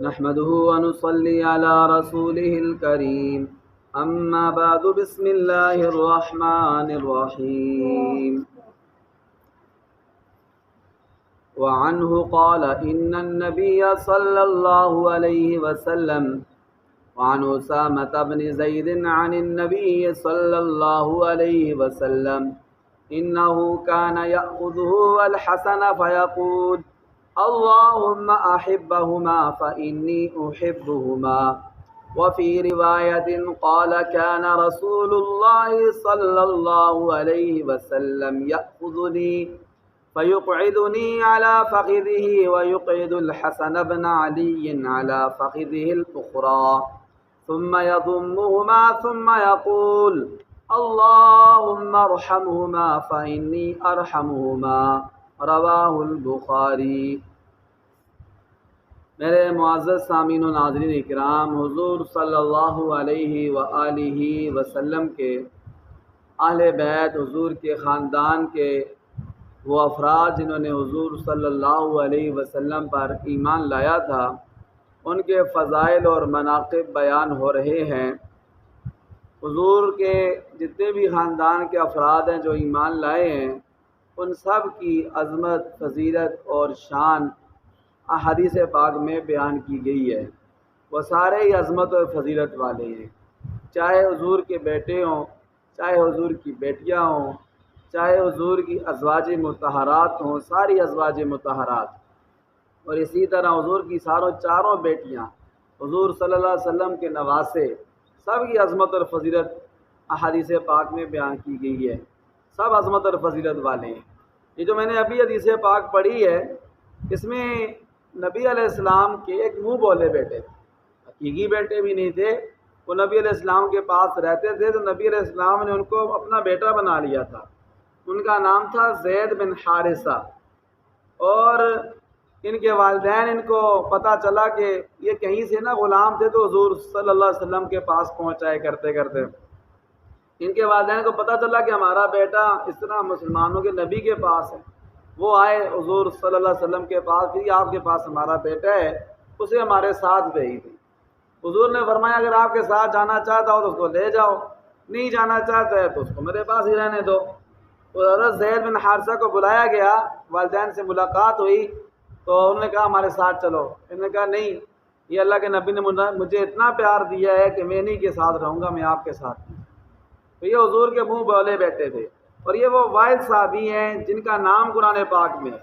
نحمده ونصلي على رسوله الكريم أما بعد بسم الله الرحمن الرحيم وعنه قال إن النبي صلى الله عليه وسلم وعن أسامة بن زيد عن النبي صلى الله عليه وسلم إنه كان يأخذه الحسن فيقول اللهم أحبهما فإني أحبهما. وفي رواية قال كان رسول الله صلى الله عليه وسلم يأخذني فيقعدني على فخذه ويقعد الحسن بن علي على فخذه الأخرى ثم يضمهما ثم يقول اللهم ارحمهما فإني أرحمهما. رواہ البخاری۔ میرے معزز سامعین و ناظرین اکرام، حضور صلی اللہ علیہ وآلہ وسلم کے اہل بیت، حضور کے خاندان کے وہ افراد جنہوں نے حضور صلی اللہ علیہ وسلم پر ایمان لایا تھا، ان کے فضائل اور مناقب بیان ہو رہے ہیں۔ حضور کے جتنے بھی خاندان کے افراد ہیں جو ایمان لائے ہیں، ان سب کی عظمت، فضیلت اور شان احادیث پاک میں بیان کی گئی ہے۔ وہ سارے ہی عظمت اور فضیلت والے ہیں، چاہے حضور کے بیٹے ہوں، چاہے حضور کی بیٹیاں ہوں، چاہے حضور کی ازواج مطہرات ہوں، ساری ازواج مطہرات، اور اسی طرح حضور کی چاروں بیٹیاں، حضور صلی اللہ علیہ وسلم کے نواسے، سب کی عظمت اور فضیلت احادیث پاک میں بیان کی گئی ہے۔ سب عظمت اور فضیلت والے ہیں۔ یہ جو میں نے ابھی حدیث پاک پڑھی ہے، اس میں نبی علیہ السلام کے ایک منہ بولے بیٹے تھے، حقیقی بیٹے بھی نہیں تھے، وہ نبی علیہ السلام کے پاس رہتے تھے، تو نبی علیہ السلام نے ان کو اپنا بیٹا بنا لیا تھا۔ ان کا نام تھا زید بن حارثہ، اور ان کے والدین ان کو پتہ چلا کہ یہ کہیں سے نا غلام تھے، تو حضور صلی اللہ علیہ وسلم کے پاس پہنچائے کرتے ان کے والدین کو پتہ چلا کہ ہمارا بیٹا اس طرح مسلمانوں کے نبی کے پاس ہے۔ وہ آئے حضور صلی اللہ علیہ وسلم کے پاس، کہ آپ کے پاس ہمارا بیٹا ہے، اسے ہمارے ساتھ بھیج دیں۔ حضور نے فرمایا اگر آپ کے ساتھ جانا چاہتا ہو تو اس کو لے جاؤ، نہیں جانا چاہتا ہے تو اس کو میرے پاس ہی رہنے دو۔ تو حضرت زید بن حارثہ کو بلایا گیا، والدین سے ملاقات ہوئی، تو انہوں نے کہا ہمارے ساتھ چلو۔ انہوں نے کہا نہیں، یہ اللہ کے نبی نے مجھے اتنا پیار دیا ہے کہ میں انہی کے ساتھ رہوں گا، میں آپ کے ساتھ نہیں۔ تو یہ حضور کے منہ بولے بیٹھے تھے، اور یہ وہ واحد صحابی ہیں جن کا نام قرآن پاک میں ہے۔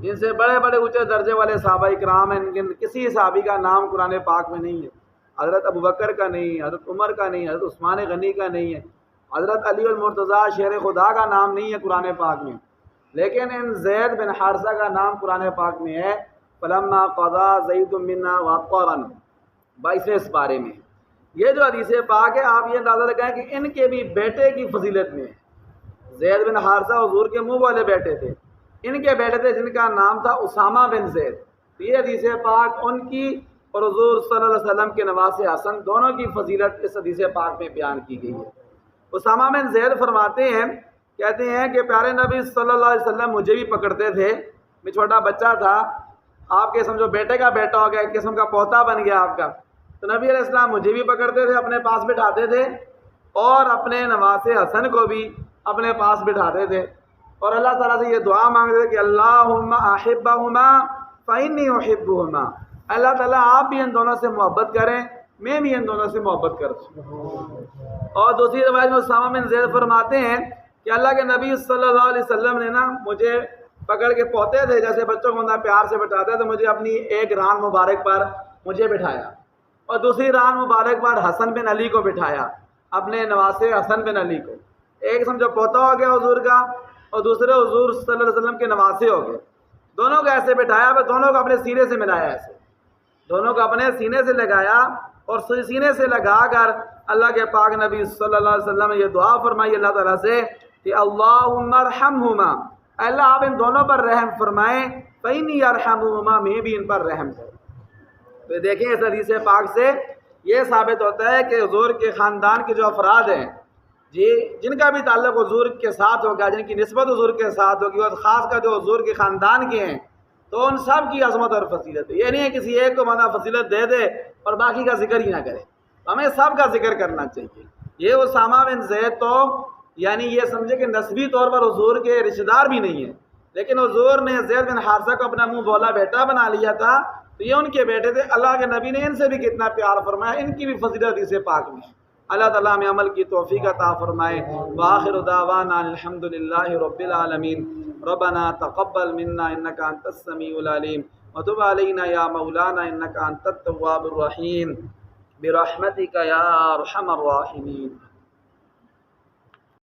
جن سے بڑے بڑے اونچے درجے والے صحابہ اکرام ہیں، کسی صحابی کا نام قرآن پاک میں نہیں ہے۔ حضرت ابوبکر کا نہیں، حضرت عمر کا نہیں، حضرت عثمان غنی کا نہیں ہے، حضرت علی المرتضیٰ شیر خدا کا نام نہیں ہے قرآن پاک میں، لیکن ان زید بن حارثہ کا نام قرآن پاک میں ہے۔ فلما قضا زید منا وطرا 22 پارے میں یہ جو حدیث پاک ہے، آپ یہ اندازہ لگائیں کہ ان کے بھی بیٹے کی فضیلت میں ہے۔ زید بن حارثہ حضور کے منہ والے بیٹے تھے، ان کے بیٹے تھے جن کا نام تھا اسامہ بن زید۔ یہ حدیث پاک ان کی اور حضور صلی اللہ علیہ وسلم کے نواسے حسن دونوں کی فضیلت اس حدیث پاک میں بیان کی گئی ہے۔ اسامہ بن زید فرماتے ہیں، کہتے ہیں کہ پیارے نبی صلی اللہ علیہ وسلم مجھے بھی پکڑتے تھے، میں چھوٹا بچہ تھا، آپ کے سمجھو بیٹے کا بیٹا ہو گیا، ایک قسم کا پوتا بن گیا آپ کا، تو نبی علیہ السلام مجھے بھی پکڑتے تھے، اپنے پاس بٹھاتے تھے، اور اپنے نواسے حسن کو بھی اپنے پاس بٹھاتے تھے، اور اللہ تعالیٰ سے یہ دعا مانگتے تھے کہ اللہم احبہما فإنی احبہما، اللہ تعالیٰ آپ بھی ان دونوں سے محبت کریں، میں بھی ان دونوں سے محبت کرتا ہوں۔ اور دوسری روایت میں اسامہ بن زید فرماتے ہیں کہ اللہ کے نبی صلی اللہ علیہ وسلم نے نا مجھے پکڑ کے پوتے تھے، جیسے بچوں کو بندہ پیار سے بٹھاتا ہے، تو مجھے اپنی ایک ران مبارک پر مجھے بٹھایا، اور دوسری ران مبارک پر حسن بن علی کو بٹھایا، اپنے نواسے حسن بن علی کو۔ ایک سمجھو پوتا ہو گیا حضور کا، اور دوسرے حضور صلی اللہ علیہ وسلم کے نواسے ہو گئے، دونوں کو ایسے بٹھایا، پھر دونوں کو اپنے سینے سے ملایا، ایسے دونوں کو اپنے سینے سے لگایا، اور سینے سے لگا کر اللہ کے پاک نبی صلی اللہ علیہ وسلم نے یہ دعا فرمائی اللہ تعالیٰ سے کہ اللہم ارحمہما، اللہ آپ ان دونوں پر رحم فرمائیں، فإنی ارحمہما، میں بھی ان پر رحم کروں۔ تو دیکھیں اس حدیث پاک سے یہ ثابت ہوتا ہے کہ حضور کے خاندان کے جو افراد ہیں، جن کا بھی تعلق حضور کے ساتھ ہوگا، جن کی نسبت حضور کے ساتھ ہوگی، اور خاص کر جو حضور کے خاندان کے ہیں، تو ان سب کی عظمت اور فضیلت ہے۔ یہ نہیں ہے کسی ایک کو بندہ فضیلت دے دے اور باقی کا ذکر ہی نہ کرے، ہمیں سب کا ذکر کرنا چاہیے۔ یہ اسامہ بن زید تو یعنی یہ سمجھے کہ نسبی طور پر حضور کے رشتہ دار بھی نہیں ہیں، لیکن حضور نے زید بن حارثہ کو اپنا منہ بولا بیٹا بنا لیا تھا، تو یہ ان کے بیٹے تھے۔ اللہ کے نبی نے ان سے بھی کتنا پیار فرمایا، ان کی بھی فضیلت اسے پاک میں ہے۔ اللہ تعالیٰ میں عمل کی توفیق عطا فرمائے۔ وآخر دعوانا الحمد للہ رب العالمین۔ ربنا تقبل منا انک انت السمیع العلیم وتب علینا یا مولانا انک انت التواب الرحیم برحمتک یا ارحم الراحمین۔